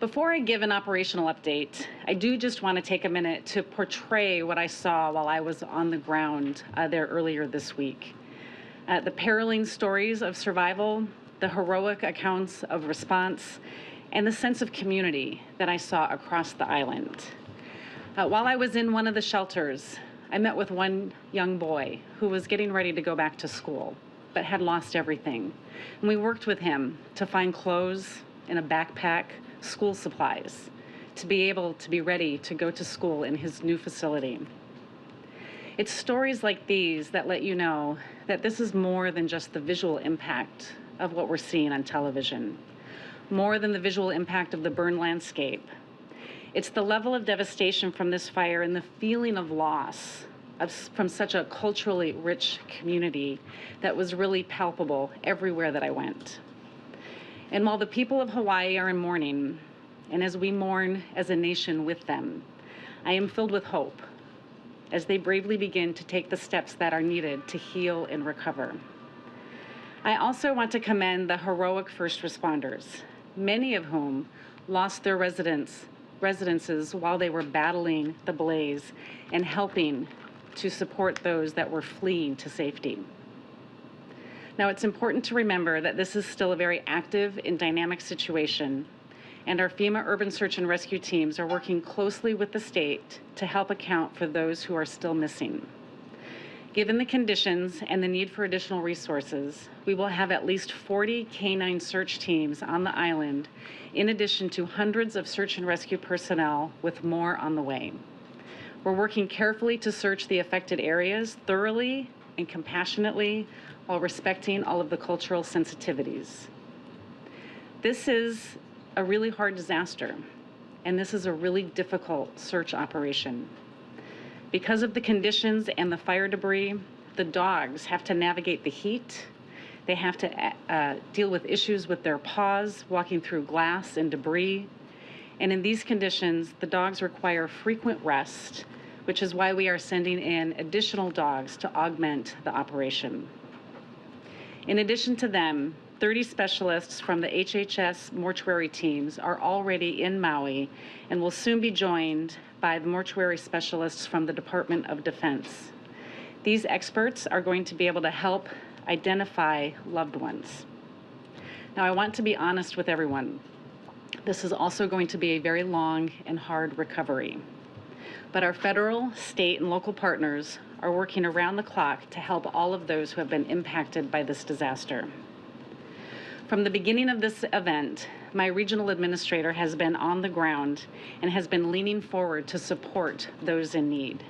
Before I give an operational update, I do just want to take a minute to portray what I saw while I was on the ground there earlier this week. The harrowing stories of survival, the heroic accounts of response, and the sense of community that I saw across the island. While I was in one of the shelters, I met with one young boy who was getting ready to go back to school, but had lost everything. And we worked with him to find clothes and a backpack, school supplies, to be able to be ready to go to school in his new facility. It's stories like these that let you know that this is more than just the visual impact of what we're seeing on television, more than the visual impact of the burned landscape. It's the level of devastation from this fire and the feeling of loss from such a culturally rich community that was really palpable everywhere that I went. And while the people of Hawaii are in mourning, and as we mourn as a nation with them, I am filled with hope as they bravely begin to take the steps that are needed to heal and recover. I also want to commend the heroic first responders, many of whom lost their residences while they were battling the blaze and helping to support those that were fleeing to safety. Now, it's important to remember that this is still a very active and dynamic situation, and our FEMA urban search and rescue teams are working closely with the state to help account for those who are still missing. Given the conditions and the need for additional resources, we will have at least 40 canine search teams on the island, in addition to hundreds of search and rescue personnel, with more on the way. We're working carefully to search the affected areas thoroughly and compassionately while respecting all of the cultural sensitivities. This is a really hard disaster, and this is a really difficult search operation. Because of the conditions and the fire debris, the dogs have to navigate the heat. They have to deal with issues with their paws, walking through glass and debris. And in these conditions, the dogs require frequent rest, which is why we are sending in additional dogs to augment the operation. In addition to them, 30 specialists from the HHS mortuary teams are already in Maui and will soon be joined by the mortuary specialists from the Department of Defense. These experts are going to be able to help identify loved ones. Now, I want to be honest with everyone. This is also going to be a very long and hard recovery. But our federal, state, and local partners are working around the clock to help all of those who have been impacted by this disaster. From the beginning of this event, my regional administrator has been on the ground and has been leaning forward to support those in need.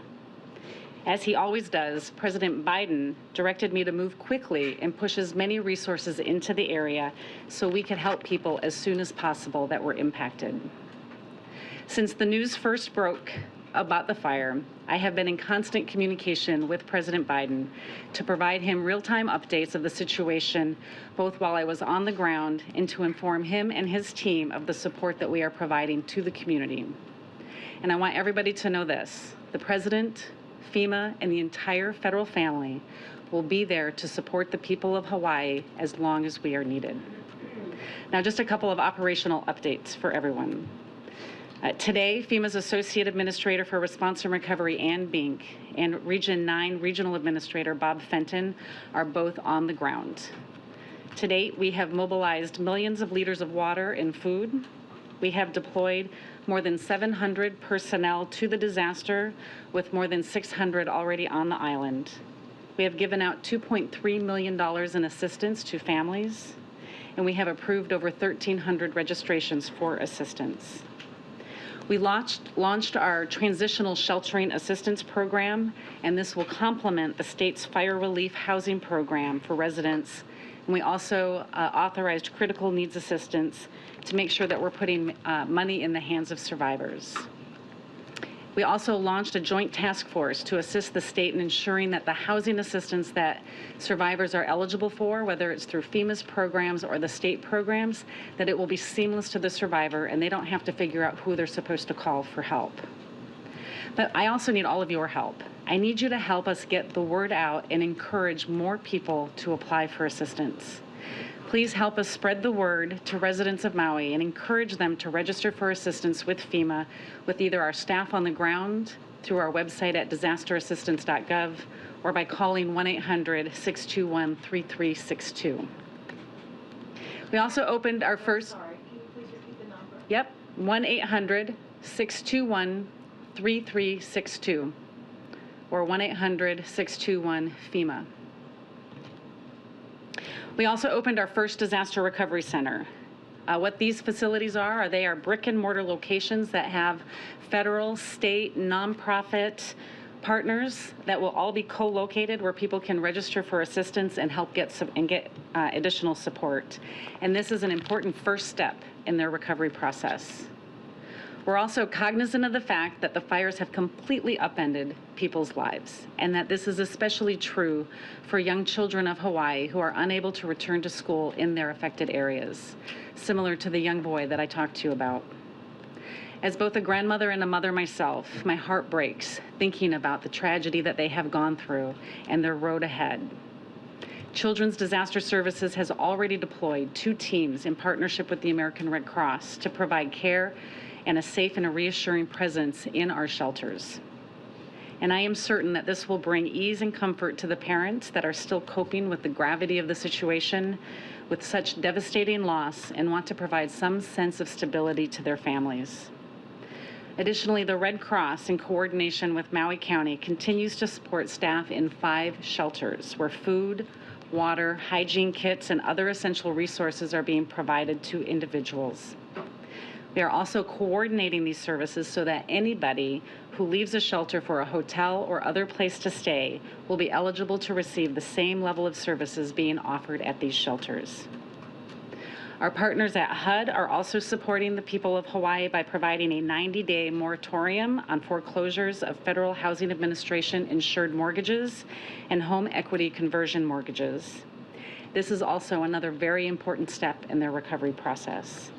As he always does, President Biden directed me to move quickly and push as many resources into the area so we could help people as soon as possible that were impacted. Since the news first broke about the fire, I have been in constant communication with President Biden to provide him real-time updates of the situation, both while I was on the ground and to inform him and his team of the support that we are providing to the community. And I want everybody to know this: the President, FEMA, and the entire federal family will be there to support the people of Hawaii as long as we are needed. Now, just a couple of operational updates for everyone. Today, FEMA's Associate Administrator for Response and Recovery, Ann Bink, and Region 9 Regional Administrator Bob Fenton are both on the ground. To date, we have mobilized millions of liters of water and food. We have deployed more than 700 personnel to the disaster, with more than 600 already on the island. We have given out $2.3 million in assistance to families, and we have approved over 1,300 registrations for assistance. We launched our Transitional Sheltering Assistance Program, and this will complement the state's Fire Relief Housing Program for residents. And we also authorized critical needs assistance to make sure that we're putting money in the hands of survivors. We also launched a joint task force to assist the state in ensuring that the housing assistance that survivors are eligible for, whether it's through FEMA's programs or the state programs, that it will be seamless to the survivor and they don't have to figure out who they're supposed to call for help. But I also need all of your help. I need you to help us get the word out and encourage more people to apply for assistance. Please help us spread the word to residents of Maui and encourage them to register for assistance with FEMA with either our staff on the ground, through our website at disasterassistance.gov, or by calling 1-800-621-3362. We also opened our first... Sorry, can you please repeat the number? Yep, 1-800-621-3362, or 1-800-621-FEMA. We also opened our first disaster recovery center. What these facilities are they are brick and mortar locations that have federal, state, nonprofit partners that will all be co-located where people can register for assistance and help get additional support. And this is an important first step in their recovery process. We're also cognizant of the fact that the fires have completely upended people's lives, and that this is especially true for young children of Hawaii who are unable to return to school in their affected areas, similar to the young boy that I talked to you about. As both a grandmother and a mother myself, my heart breaks thinking about the tragedy that they have gone through and their road ahead. Children's Disaster Services has already deployed 2 teams in partnership with the American Red Cross to provide care and a safe and a reassuring presence in our shelters. And I am certain that this will bring ease and comfort to the parents that are still coping with the gravity of the situation with such devastating loss and want to provide some sense of stability to their families. Additionally, the Red Cross, in coordination with Maui County, continues to support staff in 5 shelters where food, water, hygiene kits, and other essential resources are being provided to individuals. We are also coordinating these services so that anybody who leaves a shelter for a hotel or other place to stay will be eligible to receive the same level of services being offered at these shelters. Our partners at HUD are also supporting the people of Hawaii by providing a 90-day moratorium on foreclosures of Federal Housing Administration insured mortgages and home equity conversion mortgages. This is also another very important step in their recovery process.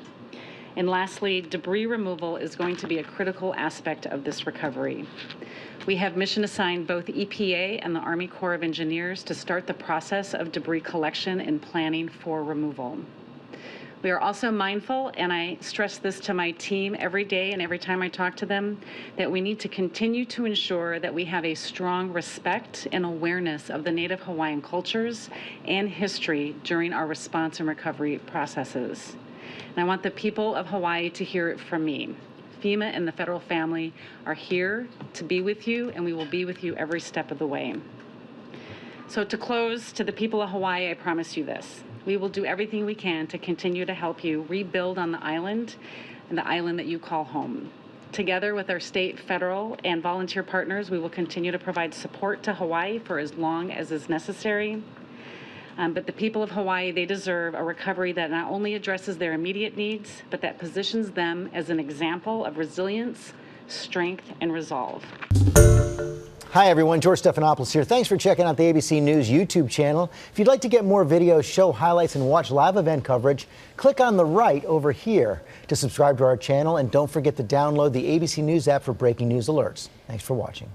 And lastly, debris removal is going to be a critical aspect of this recovery. We have mission assigned both EPA and the Army Corps of Engineers to start the process of debris collection and planning for removal. We are also mindful, and I stress this to my team every day and every time I talk to them, that we need to continue to ensure that we have a strong respect and awareness of the Native Hawaiian cultures and history during our response and recovery processes. And I want the people of Hawaii to hear it from me. FEMA and the federal family are here to be with you, and we will be with you every step of the way. So to close, to the people of Hawaii, I promise you this. We will do everything we can to continue to help you rebuild on the island and the island that you call home. Together with our state, federal, and volunteer partners, we will continue to provide support to Hawaii for as long as is necessary. But the people of Hawaii, they deserve a recovery that not only addresses their immediate needs, but that positions them as an example of resilience, strength, and resolve. Hi everyone, George Stephanopoulos here. Thanks for checking out the ABC News YouTube channel. If you'd like to get more videos, show highlights, and watch live event coverage, click on the right over here to subscribe to our channel, and don't forget to download the ABC News app for breaking news alerts. Thanks for watching.